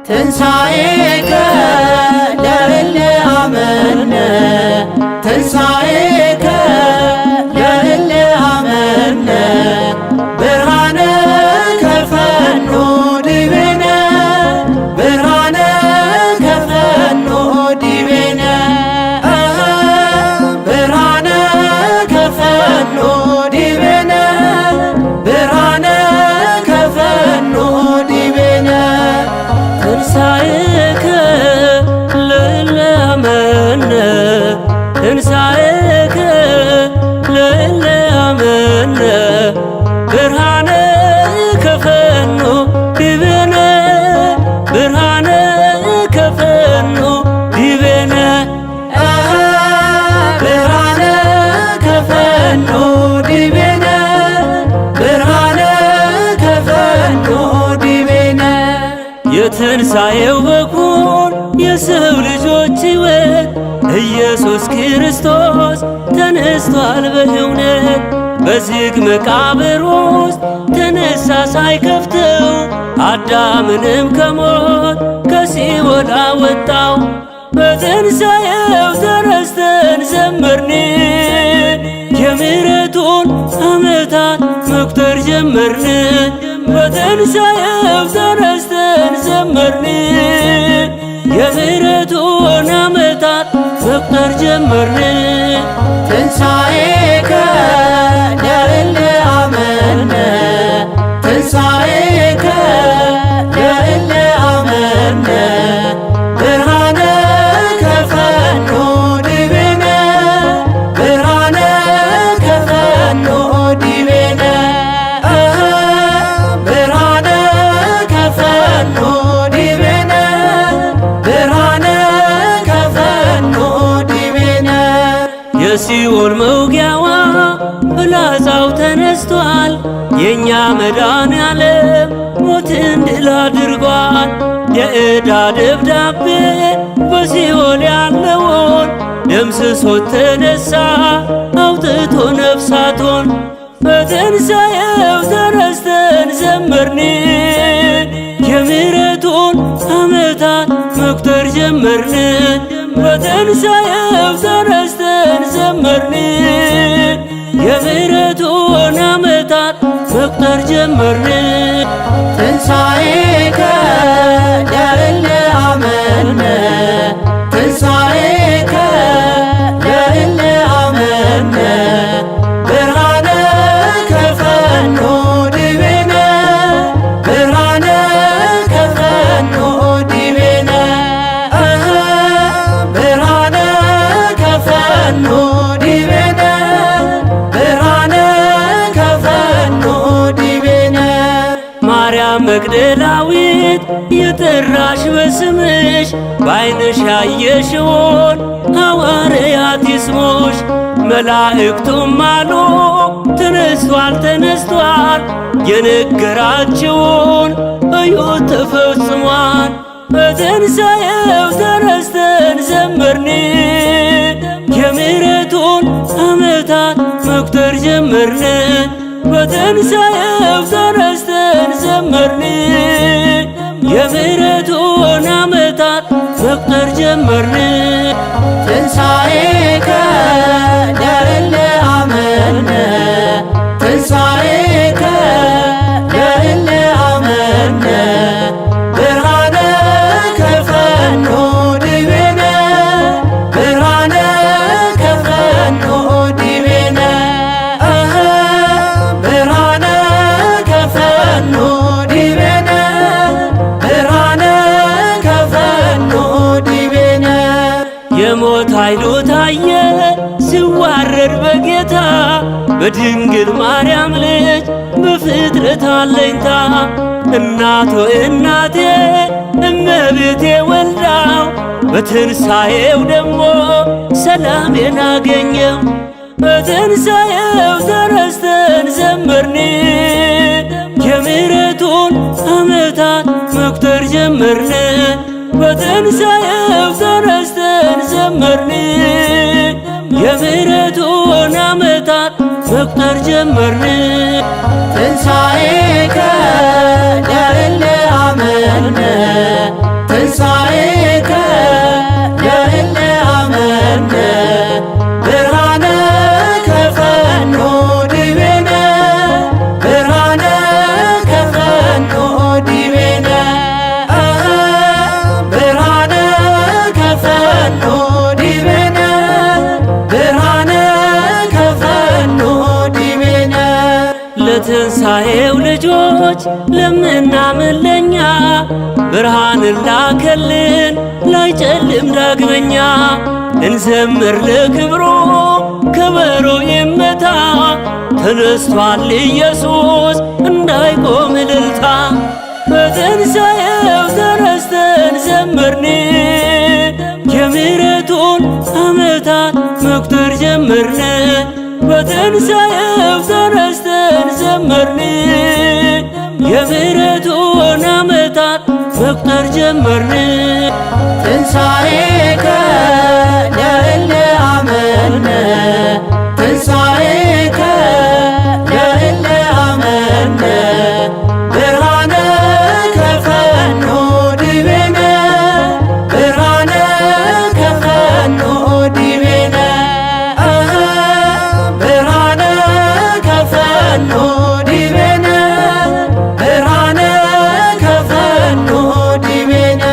ትንሣኤከ ለእለ አመነ ትንሣኤከ ለእለ አመነ ብርሃነ ከፈኖ ዲቤነ ብርሃነ ከፈኖ ዲቤነ ብርሃነ ከፈኖ ዲቤነ ብርሃነ ከፈኖ ዲቤነ ትንሣኤከ ለእለ አመነ ትንሣኤከ ለእለ አመነ ብርሃነ ከፈኖ ዲቤነ ብርሃነ ከፈኖ ዲቤነ ብርሃነ ከፈኖ ዲቤነ ብርሃነ ከፈኖ ዲቤነ የትንሣኤው በኩር የሰው ልጆች ሕይወት ኢየሱስ ክርስቶስ ተነስቷል በእውነት በዝግ መቃብር ውስጥ ተነሳ ሳይከፍተው አዳምንም ከሞት ከሲኦል አወጣው። በትንሣኤው ተነስተን ዘመርን የምሕረቱን ዓመታት መቁጠር ጀመርን። በትንሣኤው ተነስተን ዘመርን የምሕረቱን ዓመታት መቁጠር ጀመርን። ትንሣኤከ ለእለ አመነ ትንሣኤከ ለእለ አመነ ብርሃነ ከፈኖ ዲቤነ ብርሃነ ከፈኖ ዲቤነ ብርሃነ ከፈኖ ዲቤነ ብርሃነ ከፈኖ ዲቤነ የሲኦል መውጊያዋ ፍላጻው ተነስቷል። የእኛ መድኃኔዓለም ሞትን ድል አድርጓል። የዕዳ ደብዳቤ በሲኦል ያለውን ደምስሶት ተነሳ አውጥቶ ነፍሳቶን። በትንሣኤው ተነስተን ዘመርን የምሕረቱን ዓመታት መቁጠር ጀመርን። በትንሣኤው ተነስተን ዘመርን የምሕረቱን ዓመታት መቁጠር ጀመርን። ትንሣኤከ ለእለ አመነ ትንሣኤከ ለእለ አመነ ብርሃነ ከፈኖ ዲቤነ ብርሃነ ከፈኖ ዲቤነ ብርሃነ ከፈኖ ዲቤነ ብርሃነ ከፈኖ ዲቤነ ማርያም መግደላዊት የጠራሽ በስምሽ በዓይንሽ ያየሽውን ሐዋርያት ይስሙሽ። መላእክቱም አሉ ተነስቷል ተነስቷል የነገራችውን እዩት ተፈጽሟል። በትንሣኤው ተነስተን ዘመርን የምሕረቱን ዓመታት መቁጠር ጀመርን። በትንሣኤው ተነስተን ዘመርን የምሕረቱን ዓመታት መቁጠር ጀመርን። ትንሣኤከ ለእለ አመነ ትንሣኤከ ለእለ አመነ ብርሃነ ከፈኖ ዲቤነ ብርሃነ ከፈኖ ዲቤነ ብርሃነ ከፈኖ ዲቤነ ብርሃነ ከፈኖ ዲቤነ የሞት ኃይሉ ታየ ሲዋረድ በጌታ በድንግል ማርያም ልጅ በፍጥረት አለኝታ። እናቶ እናቴ እመቤቴ ወልዳው በትንሣኤው ደግሞ ሰላሜን አገኘው። በትንሣኤው ተነስተን ዘመርን መቁጠር ጀመርን። በትንሣኤው ተነስተን ዘመርን። የምሕረቱን ዓመታት መቁጠር ጀመርን። ትንሣኤከ ለእለ አመነ ትንሣኤከ ለእለ አመነ ብርሃነ ከፈኖ ዲቤነ ብርሃነ ከፈኖ ዲቤነ ብርሃነ ከፈኖ ዲቤነ ብርሃነ ከፈኖ ዲቤነ ለትንሣኤው ልጆች ለምናምን ለኛ ብርሃንን ላከልን ላይጨልም ዳግመኛ። እንዘምር ለክብሩ ከበሮ ይመታ ተነስቷል ኢየሱስ እንዳይቆም እልልታ። በትንሣኤው ተነስተን ዘመርን የምሕረቱን ዓመታት መቁጠር ጀመርን። በትንሣኤው ተነስተን ዘመርን የምሕረቱን ዓመታት መቁጠር ጀመርን። ትንሣኤከ ለእለ አመነ ትንሣኤከ ለእለ አመነ ብርሃነ ከፈኖ ዲቤነ ብርሃነ ከፈኖ ዲቤነ ብርሃነ ከፈኖ ዲቤነ ብርሃነ ከፈኖ ዲቤነ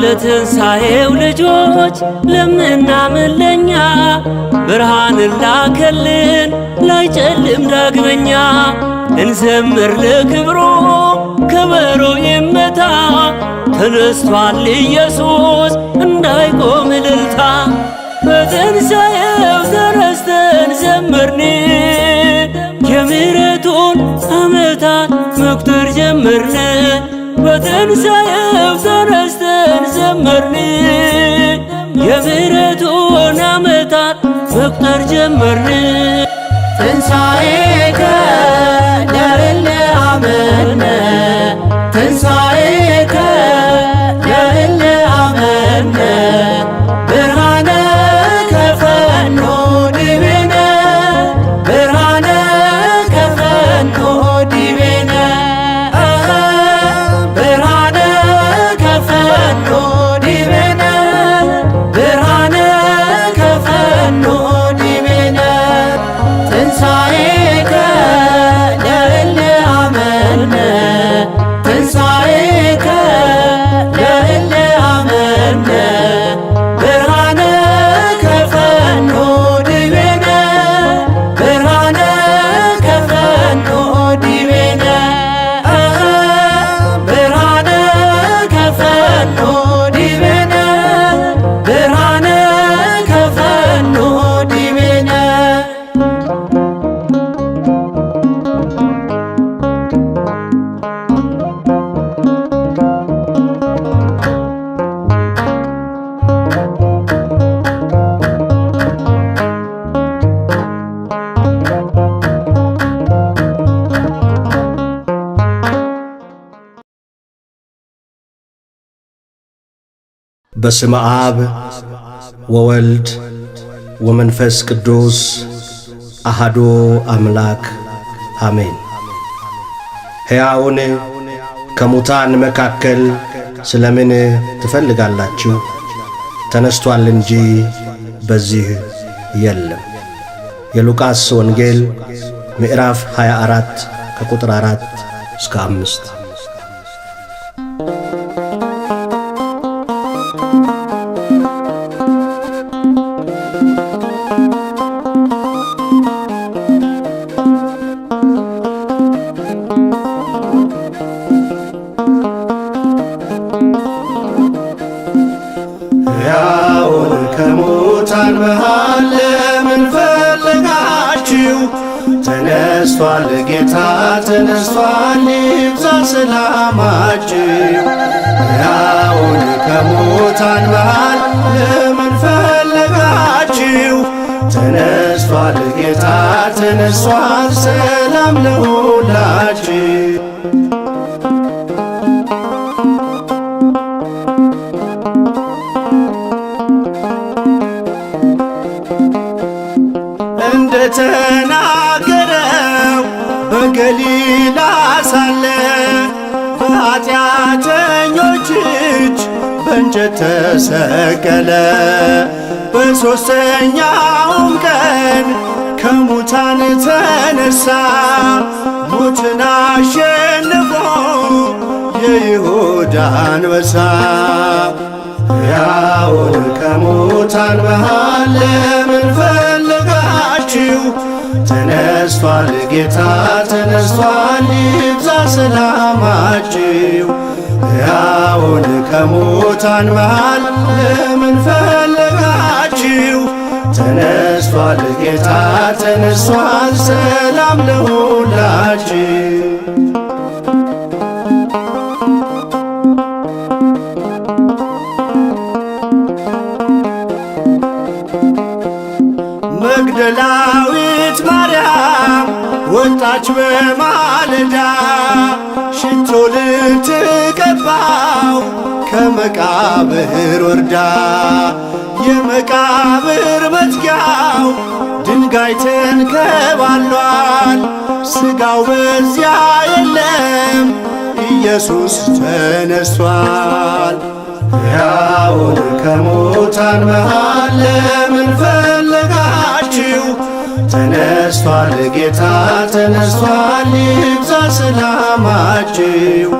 ለትንሣኤው ልጆች ለምናምን ለኛ ብርሃንን ላከልን ላይጨልም ዳግመኛ። እንዘምር ለክብሩ ከበሮ ይመታ ተነስቷል ኢየሱስ እንዳይቆም እልልታ። በትንሣኤው ተነስተን ዘመርን የምሕረቱን ዓመታት መቁጠር ጀመርን። በትንሣኤው ተነስተን ዘመርን የምሕረቱን ዓመታት መቁጠር ጀመርን። ትንሣኤከ ለእለ አመነ ትንሣኤከ ለእለ አመነ ብርሃነ ከፈኖ ዲቤነ ብርሃነ ከፈኖ ዲቤነ ብርሃነ ከፈኖ ዲቤነ ብርሃነ ከፈኖ ዲቤነ ትንሣኤከ ለእለ አመነ ትንሣኤከ ለእለ አመነ ብርሃነ ከፈኖ ዲቤነ ብርሃነ ከፈኖ ዲቤነ ብርሃነ ከፈኖ ዲቤነ ብርሃነ ከፈኖ ዲቤነ በስመ አብ ወወልድ ወመንፈስ ቅዱስ አሐዱ አምላክ አሜን። ሕያውን ከሙታን መካከል ስለምን ትፈልጋላችሁ? ተነስቷል እንጂ በዚህ የለም። የሉቃስ ወንጌል ምዕራፍ 24 ከቁጥር 4 እስከ 5። ሕያውን ከሙታን መሃል ለምን ፈለጋችሁ? ተነስቷል ጌታ ተነስቷል፣ ይብዛ ሰላማችሁ። ሕያውን ከሙታን መሃል ለምን ፈለጋችሁ? ተነስቷል ጌታ ተነስቷል፣ ሰላም ለሁላችሁ። በገሊላ ሳለ በኃጢአተኞች እጅ በእንጨት ተሰቀለ። በሦስተኛውም ቀን ከሙታን ተነሳ። ሞትን አሸንፎ የይሁዳ አንበሳ ሕያውን ከሙታን መሃል ለምን ፈለጋችሁ? ተነስቷል ጌታ ተነስቷል፣ ይብዛ ሰላማችሁ። ሕያውን ከሙታን መሃል ለምን ፈለጋችሁ? ተነስቷል ጌታ ተነስቷል፣ ሰላም ለሁላችሁ። መግደላዊት ማርያም ወጣች በማለዳ ሽቶ ልትቀባው ከመቃብር ወርዳ። የመቃብር መዝጊያው ድንጋይ ተንከባሏል፣ ሥጋው በዚያ የለም ኢየሱስ ተነሷል። ሕያውን ከሙታን መሃል ለምን ፈለጋችሁ? ተነስቷል ጌታ ተነስቷል፣ ይብዛ ሰላማችሁ።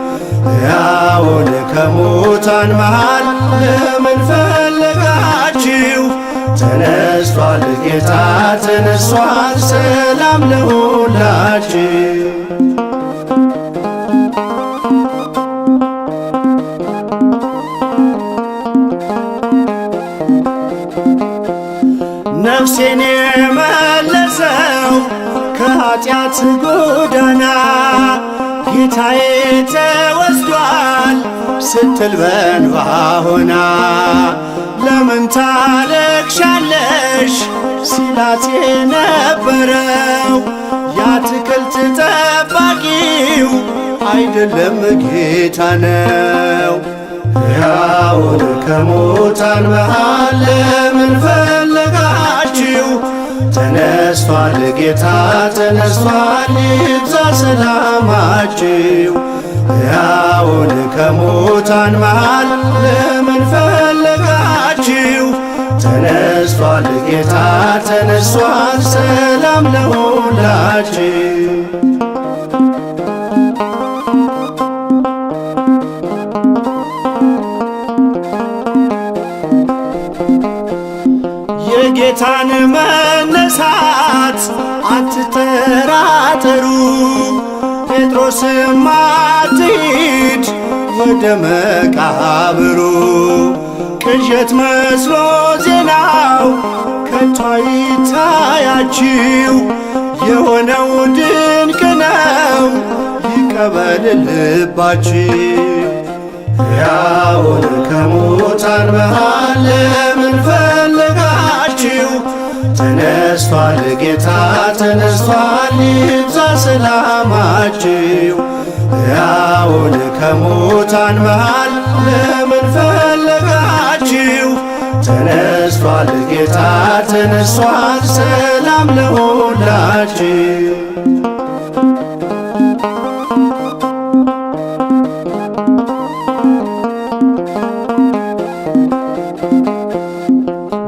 ሕያውን ከሙታን መሃል ለምን ፈለጋችሁ? ተነስቷል ጌታ ተነስቷል፣ ሰላም ለሁላችሁ። ነፍሴን የመለሰው ከኃጢአት ጎዳና ጌታዬ ተወስዷል ስትል በእንባ ሆና። ለምን ታለቅሻለሽ ሲላት የነበረው የአትክልት ጠባቂው አይደለም ጌታ ነው። ሕያውን ከሙታን መሃል ለምን ፈለጋችሁ? ተነስቷል ጌታ ተነስቷል፣ ይብዛ ሰላማችሁ። ሕያውን ከሙታን መሃል ለምን ፈለጋችሁ? ተነስቷል ጌታ ተነስቷል፣ ሰላም ለሁላችሁ። የጌታን መነሳት አትጠራጠሩ። ጴጥሮስም አትሂድ ወደ መቃብሩ። ቅዠት መስሎ ዜናው ከቶ አይታያችሁ፣ የሆነው ድንቅ ነው ይቀበል ልባችሁ። ሕያውን ከሙታን መሃል ለምን ፈለጋችሁ? ተነስቷል ጌታ ተነስቷል፣ ይብዛ ሰላማችሁ። ሕያውን ከሙታን መሃል ለምን ፈለጋችሁ? ተነስቷል ጌታ ተነስቷል፣ ሰላም ለሁላችሁ።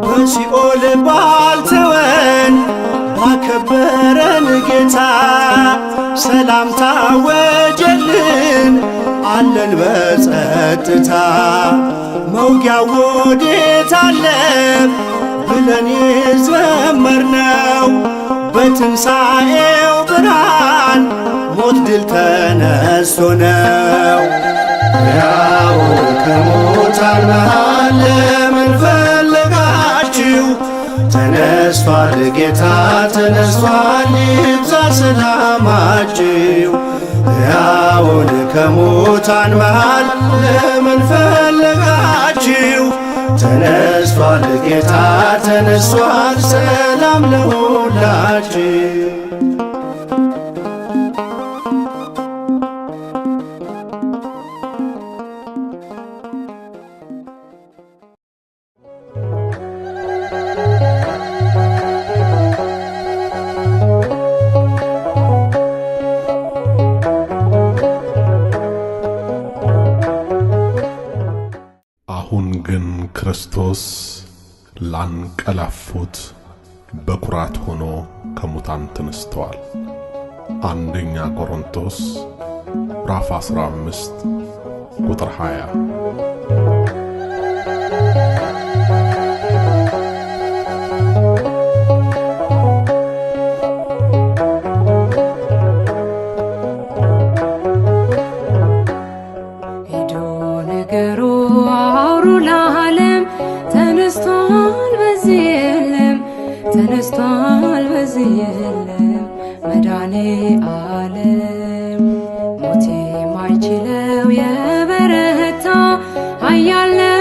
በሲኦል ባልተወን ባከበረን ጌታ ሰላምታ ወጀልን አለን በጸጥታ። መውጊያው ወዴት አለ ብለን የዘመርነው በትንሣኤው ብርሃን ሞት ድል ተነስቶ ነው። ሕያውን ከሙታን መሃል ለምን ፈለጋችሁ? ተነስቷል ጌታ ተነስቷል፣ ይብዛ ሰላማችሁ። ሕያውን ከሙታን መሃል ለምን ፈለጋችሁ? ተነስቷል ጌታ ተነስቷል፣ ሰላም ለሁላችሁ። ክርስቶስ ላንቀላፉት በኩራት ሆኖ ከሙታን ተነስተዋል። አንደኛ ቆሮንቶስ ምዕራፍ 15 ቁጥር 20። ተነስቷል በዚህ የለም መዳኔ ዓለም ሞት የማይችለው የበረታ ኃያል ነው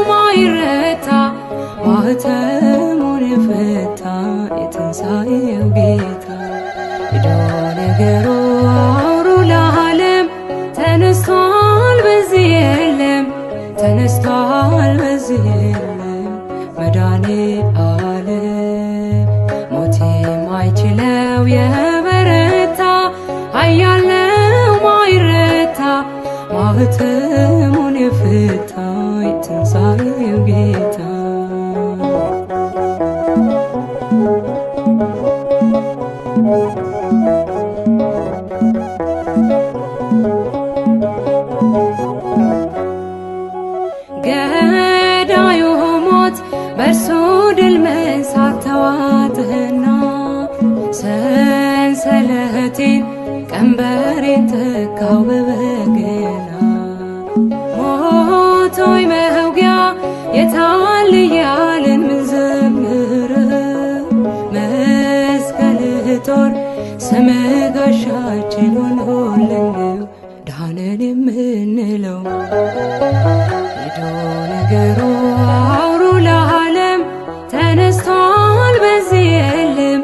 ማይረታ ማኅተሙን የፈታ የትንሣኤው ጌታ ሄዶ ነገሩ አውሩ ለዓለም ተነስቷል በዚህ የለም ተነስቷል በዚህ የለም መዳኔ ማይችለው የበረታ ኃያል ነው ማይረታ ማኅተሙን የፈታ የትንሣኤው ጌታ ገዳዩ ሞት በእርሱ ድል መንሳት ተዋጥህና ሰንሰለቴን ቀንበሬን ተካው በበገና ሞት ሆይ መውጊያ የታል እያልን ምንዘምረው መስቀልህ ጦር ስምህ ጋሻችን ሆኖልን ነው ዳንን የምንለው ሄዶ ነገሩ አውሩ ለዓለም ተነስቷል በዚህ የለም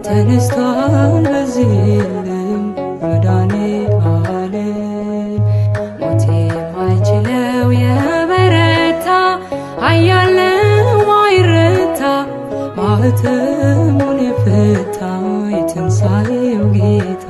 ተነስቷል በዚህ የለም መዳኔ ዓለም ሞት የማይችለው የበረታ ኃያል ነው ማይረታ ማኅተሙን የፈታ የትንሣኤው ጌታ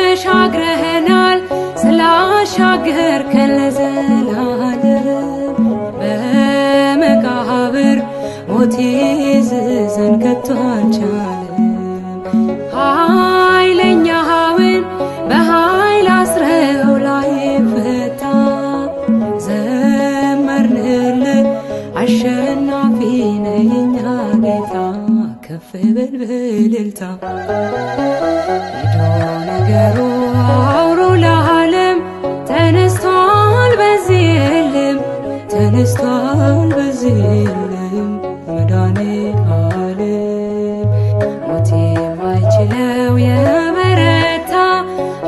ተሻግረህናል ስላሻገርከን ለዘላለም በመቃብር ሞት ይዘን ከቶ አልቻለም ኃይለኛውን በኃይል አስረው ላይ ፈታ ዘመርንልህ አሸናፊ ነህ የኛ ጌታ ከፍ በል በእልልታ ሄዶ ነገሩ አውሩ ለዓለም ተነስቷል በዚህ የለም ተነስቷል በዚህ የለም መዳኔ ዓለም ሞት የማይችለው የበረታ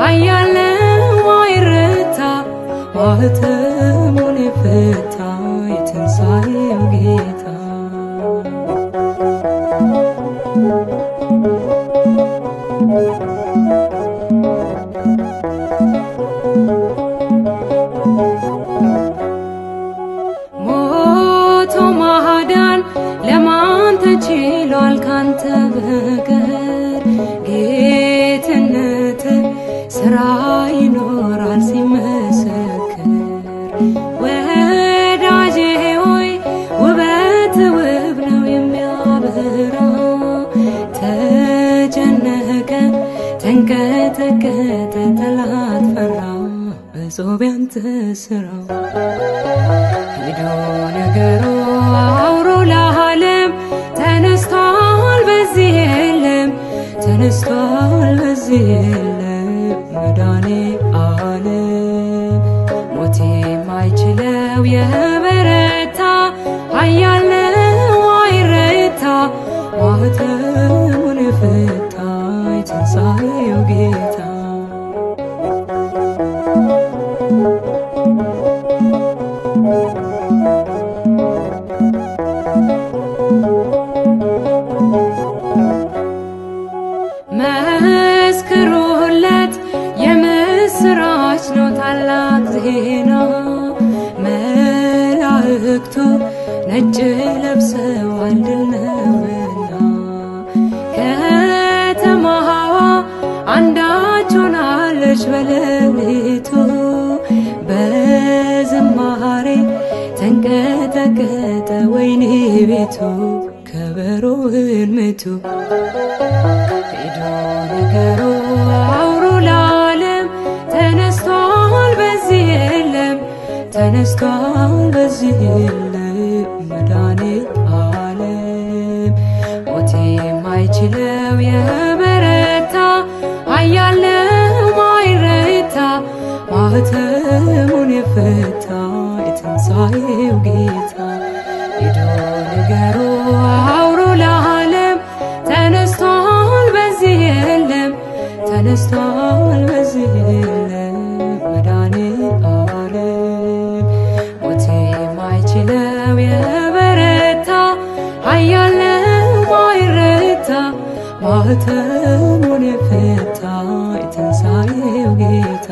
ኃያል ነው ማይረታ ማኅተሙን የፈታ የትንሣኤው ጌታ ሞቶ ማዳን ለማን ተችሏል ካንተ በቀር ጌትነት ሥራ ይኖራል ሲመሰክር ወዳጄ ሆይ ውበት ውብ ነው የሚያበራ ተጨነቀ ተንቀጠቀጠ ጠላት ፈራ በጾም ያንተ ሥራው ሄዶ ነገሩ አውሩ ለዓለም ተነስቷል በዚህ የለም ተነስቷል በዚህ የለም መዳኔ ዓለም ሞት የማይችለው የበረታ ኃያል ነው ማይረታ ማኅተሙን የፈታ የትንሣኤው ጌታ መስክሩለት የምስራች ነው ታላቅ ዜና መላእክቱ ነጭ ለብሰው ቃል ድል ነውና ከተማዋ አንዳች ሆናለች በሌሊቱ በዝማሬ ተንቀጠቀጠ ወይኔ ቤቱ ከበሮውን ምቱ ሄዶ ነገሩ አውሩ ለዓለም ተነስቷል በዚህ የለም ተነስቷል በዚህ የለም መድኃኒተ ዓለም ሞት የማይችለው የበረታ ኃያል ነው ማይረታ ማኅተሙን የፈታ የትንሣኤው ጌታ ሄዶ ንገሩ አውሩ ለዓለም ተነስቷል በዚህ የለም ተነስቷል በዚህ የለም መድኃኒተ ዓለም ሞት የማይችለው የበረታ ኃያል ነው ማይረታ ማኅተሙን የፈታ የትንሣኤው ጌታ